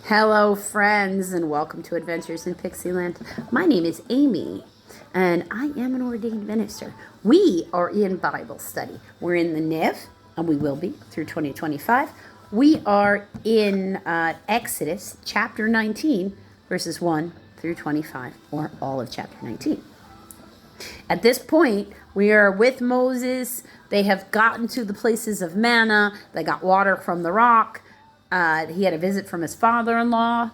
Hello, friends, and welcome to Adventures in Pixieland. My name is Amy, and I am an ordained minister. We are in Bible study. We're in the Niv, and we will be through 2025. We are in Exodus chapter 19, verses 1 through 25, or all of chapter 19. At this point, we are with Moses. They have gotten to the places of manna. They got water from the rock. He had a visit from his father-in-law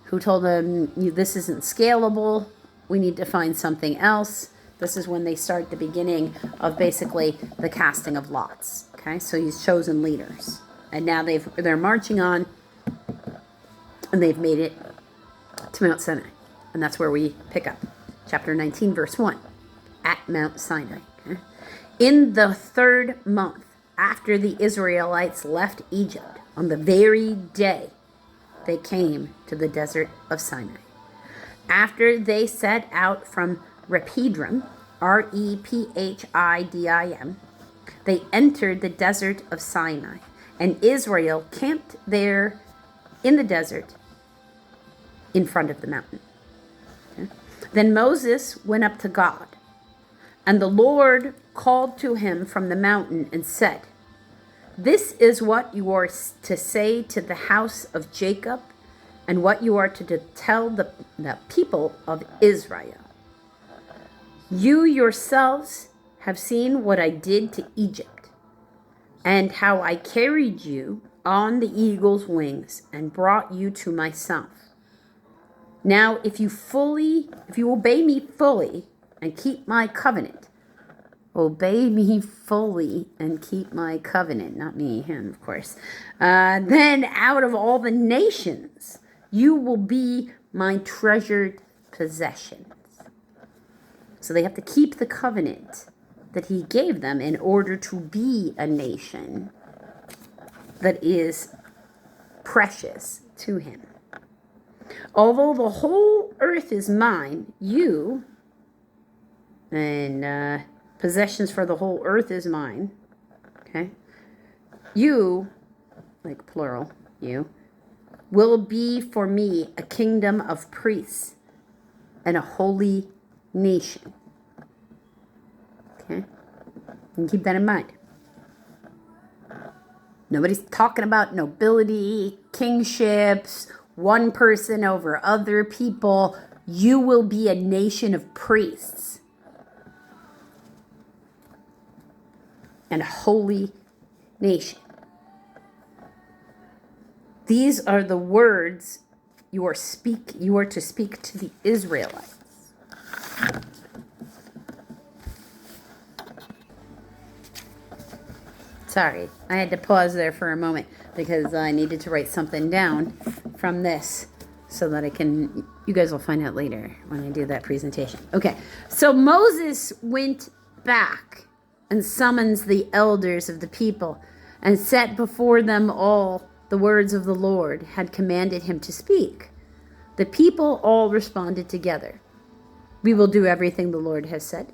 who told him, this isn't scalable. We need to find something else. This is when they start the beginning of basically the casting of lots. Okay, so he's chosen leaders. And now they're marching on, and they've made it to Mount Sinai. And that's where we pick up. Chapter 19, verse 1, at Mount Sinai. Okay? In the third month after the Israelites left Egypt, on the very day they came to the desert of Sinai. After they set out from Rephidim, Rephidim, they entered the desert of Sinai, and Israel camped there in the desert in front of the mountain. Okay. Then Moses went up to God, and the Lord called to him from the mountain and said, "This is what you are to say to the house of Jacob and what you are to tell the people of Israel. You yourselves have seen what I did to Egypt and how I carried you on the eagle's wings and brought you to myself. Now, if you obey me fully and keep my covenant, obey me fully and keep my covenant," not me, him, of course, "then out of all the nations, you will be my treasured possessions." So they have to keep the covenant that he gave them in order to be a nation that is precious to him. "Although the whole earth is mine, you," and possessions for the whole earth is mine. Okay. "You," like plural, you, "will be for me a kingdom of priests and a holy nation." Okay. And keep that in mind. Nobody's talking about nobility, kingships, one person over other people. You will be a nation of priests and a holy nation. These are the words you are to speak to the Israelites. Sorry, I had to pause there for a moment because I needed to write something down from this so that you guys will find out later when I do that presentation. Okay, so Moses went back and summons the elders of the people and set before them all the words of the Lord had commanded him to speak. The people all responded together, "We will do everything the Lord has said."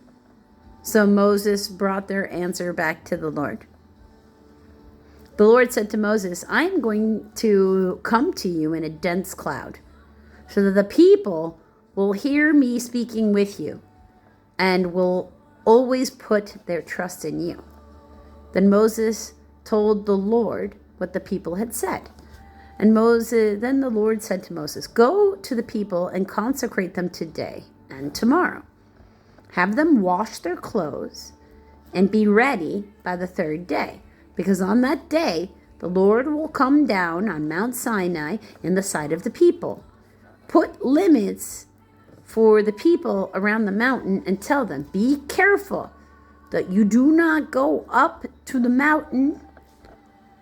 So Moses brought their answer back to the Lord. The Lord said to Moses, "I am going to come to you in a dense cloud, so that the people will hear me speaking with you and will always put their trust in you." Then Moses told the Lord what the people had said. Then the Lord said to Moses, "Go to the people and consecrate them today and tomorrow. Have them wash their clothes and be ready by the third day, because on that day the Lord will come down on Mount Sinai in the sight of the people. Put limits for the people around the mountain and tell them, be careful that you do not go up to the mountain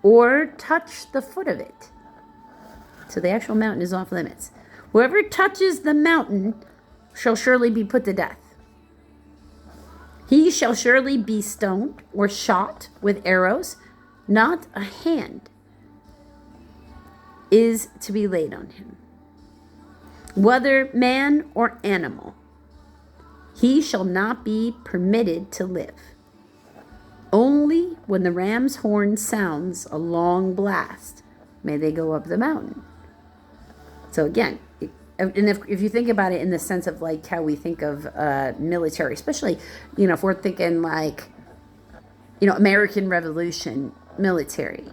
or touch the foot of it." So the actual mountain is off limits. "Whoever touches the mountain shall surely be put to death. He shall surely be stoned or shot with arrows. Not a hand is to be laid on him, whether man or animal. He shall not be permitted to live. Only when the ram's horn sounds a long blast may they go up the mountain. So again, and if you think about it in the sense of like how we think of military, especially, if we're thinking like, American Revolution military,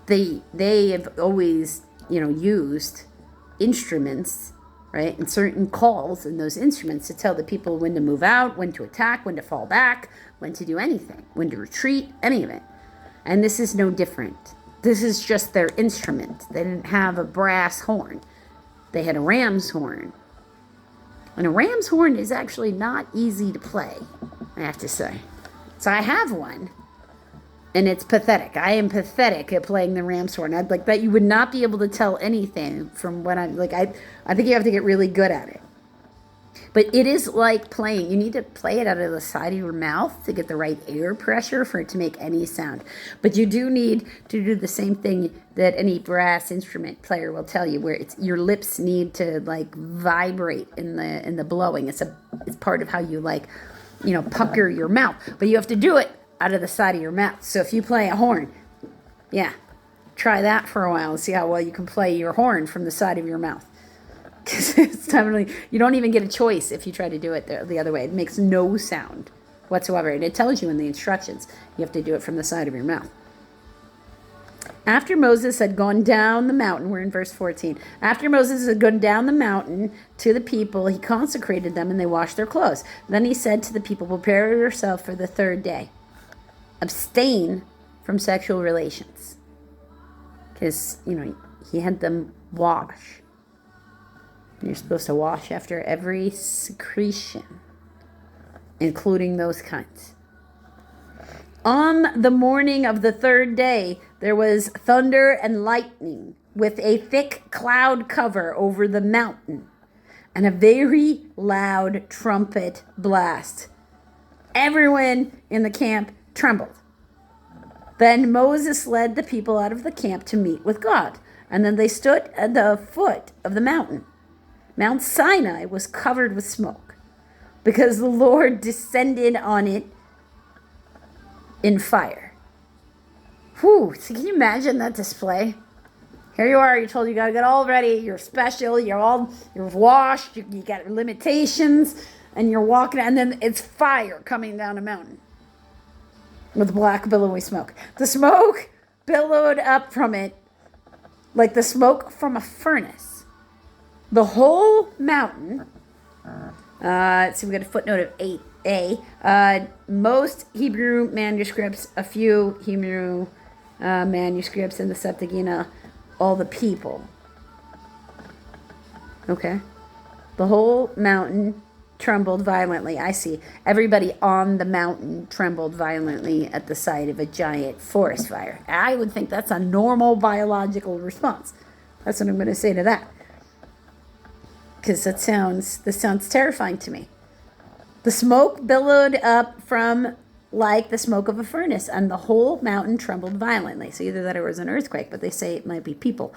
they have always, used instruments, right? And certain calls in those instruments to tell the people when to move out, when to attack, when to fall back, when to do anything, when to retreat, any of it. And this is no different. This is just their instrument. They didn't have a brass horn. They had a ram's horn. And a ram's horn is actually not easy to play, I have to say. So I have one. And it's pathetic. I am pathetic at playing the ram's horn. I'd like that you would not be able to tell anything from what I'm like. I think you have to get really good at it. But it is like playing. You need to play it out of the side of your mouth to get the right air pressure for it to make any sound. But you do need to do the same thing that any brass instrument player will tell you, where it's your lips need to like vibrate in the blowing. It's part of how you pucker your mouth. But you have to do it out of the side of your mouth. So if you play a horn, try that for a while and see how well you can play your horn from the side of your mouth. Because it's definitely, you don't even get a choice if you try to do it the other way. It makes no sound whatsoever. And it tells you in the instructions, you have to do it from the side of your mouth. After Moses had gone down the mountain, we're in verse 14. After Moses had gone down the mountain to the people, he consecrated them and they washed their clothes. Then he said to the people, prepare yourself for the third day. Abstain from sexual relations. Because, he had them wash. You're supposed to wash after every secretion, including those kinds. On the morning of the third day, there was thunder and lightning with a thick cloud cover over the mountain and a very loud trumpet blast. Everyone in the camp trembled. Then Moses led the people out of the camp to meet with God, and then they stood at the foot of the mountain. Mount Sinai was covered with smoke because the Lord descended on it in fire. Whew, so can you imagine that display? Here you are, you're told you got to get all ready, you're special, you're washed, you got limitations, and you're walking, and then it's fire coming down a mountain with black billowy smoke. The smoke billowed up from it like the smoke from a furnace. The whole mountain, so we got a footnote of 8a. Most Hebrew manuscripts, a few Hebrew manuscripts in the Septuagint, all the people. Okay. The whole mountain trembled violently. I see. Everybody on the mountain trembled violently at the sight of a giant forest fire. I would think that's a normal biological response. That's what I'm going to say to that. Because this sounds terrifying to me. The smoke billowed up from like the smoke of a furnace, and the whole mountain trembled violently. So either that or it was an earthquake, but they say it might be people,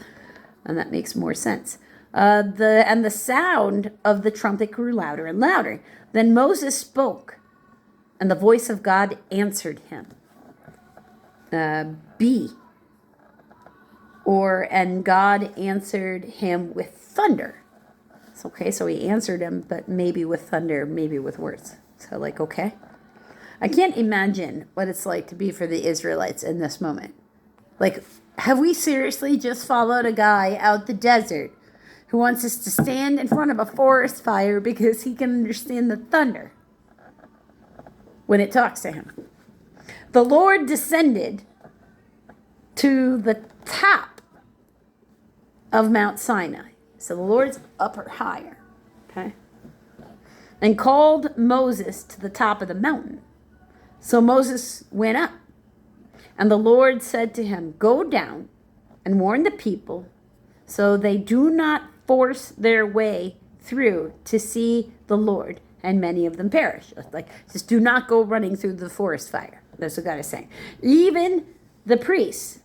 and that makes more sense. The sound of the trumpet grew louder and louder. Then Moses spoke, and the voice of God answered him. And God answered him with thunder. Okay, so he answered him, but maybe with thunder, maybe with words. So okay. I can't imagine what it's like to be for the Israelites in this moment. Have we seriously just followed a guy out the desert who wants us to stand in front of a forest fire because he can understand the thunder when it talks to him? The Lord descended to the top of Mount Sinai. So the Lord's up or higher, okay? And called Moses to the top of the mountain. So Moses went up, and the Lord said to him, go down and warn the people so they do not force their way through to see the Lord, and many of them perish. Just do not go running through the forest fire. That's what God is saying. Even the priests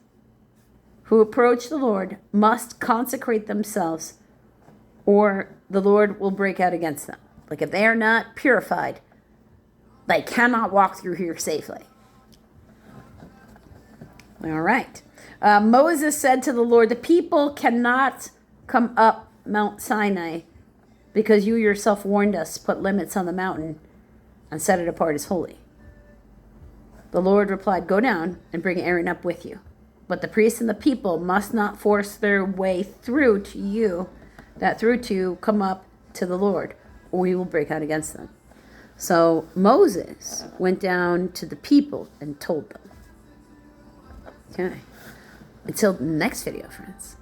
who approach the Lord must consecrate themselves, or the Lord will break out against them. If they are not purified, they cannot walk through here safely. All right. Moses said to the Lord, the people cannot come up Mount Sinai, because you yourself warned us, put limits on the mountain and set it apart as holy. The Lord replied, go down and bring Aaron up with you. But the priests and the people must not force their way through to you, come up to the Lord, or we will break out against them. So Moses went down to the people and told them. Okay. Until the next video, friends.